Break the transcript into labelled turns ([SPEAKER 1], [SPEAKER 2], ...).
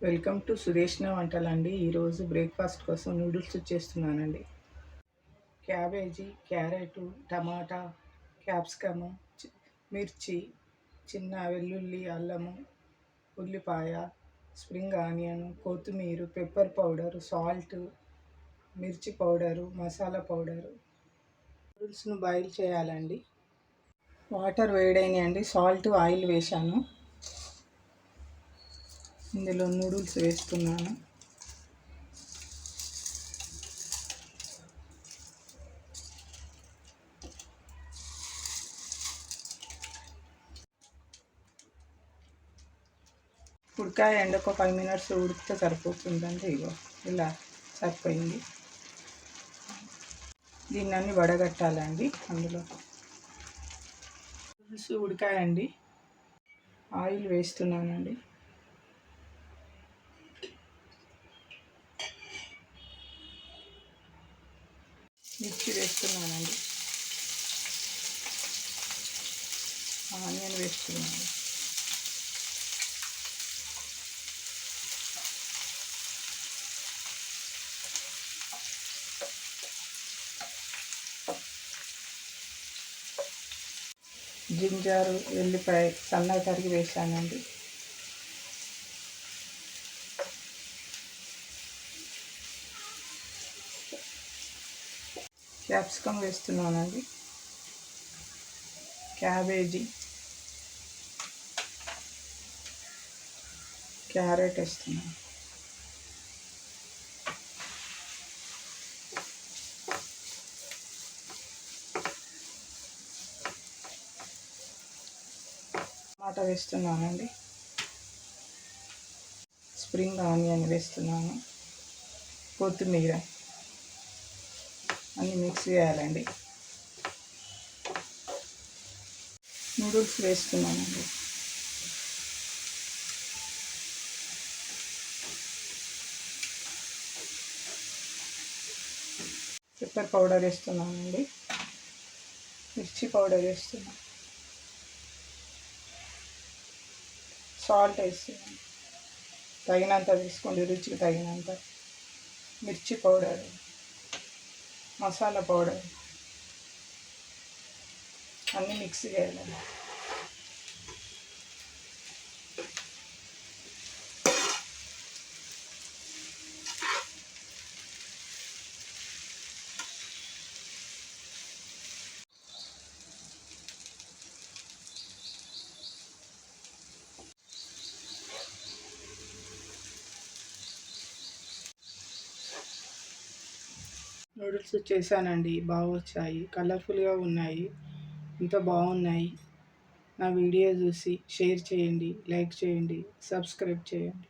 [SPEAKER 1] Welcome to సురేష్ణ వంటలండి. ఈరోజు breakfast కోసం noodles చేస్తున్నానండి. క్యాబేజీ, క్యారెట్, టమాటా, క్యాప్సికము, మిర్చి, చిన్న వెల్లుల్లి, అల్లము, ఉల్లిపాయ, స్ప్రింగ్ ఆనియన్, కొత్తిమీర, పెప్పర్ పౌడర్, సాల్ట్, మిర్చి పౌడరు, మసాలా పౌడరు. నూడిల్స్ను బాయిల్ చేయాలండి. వాటర్ వేడైనాయండి. సాల్ట్, ఆయిల్ వేశాను. ఇందులో నూడిల్స్ వేస్తున్నాను. ఉడకాయండి. ఒక 5 మినిట్స్ ఉడికితే సరిపోతుందండి. ఇగో ఇలా సరిపోయింది. దీన్ని అన్ని వడగట్టాలండి. అందులో నూడిల్స్ ఉడికాయండి. ఆయిల్ వేస్తున్నానండి. మిర్చి వేస్తున్నానండి. ఆనియన్ వేస్తున్నాను. జింజరు, ఎల్లిపాయ సన్నగా తరిగి వేసానండి. క్యాప్సికమ్ వేస్తున్నానండి. క్యాబేజీ, క్యారెట్ వేస్తున్నాను. టమాటా వేస్తున్నానండి. స్ప్రింగ్ ఆనియన్ వేస్తున్నాను. కొత్తిమీర అన్నీ మిక్స్ చేయాలండి. నూడిల్స్ వేస్తున్నానండి. పెప్పర్ పౌడర్ వేస్తున్నానండి. మిర్చి పౌడర్ వేస్తున్నాను. సాల్ట్ వేస్తున్నాను. తగినంత వేసుకోండి, రుచికి తగినంత. మిర్చి పౌడర్, మసాలా పౌడర్ అన్నీ మిక్స్ చేయాలండి. నూడిల్స్ చేశానండి. బాగా వచ్చాయి, కలర్ఫుల్గా ఉన్నాయి, ఇంత బాగున్నాయి. నా వీడియో చూసి షేర్ చేయండి, లైక్ చేయండి, సబ్స్క్రైబ్ చేయండి.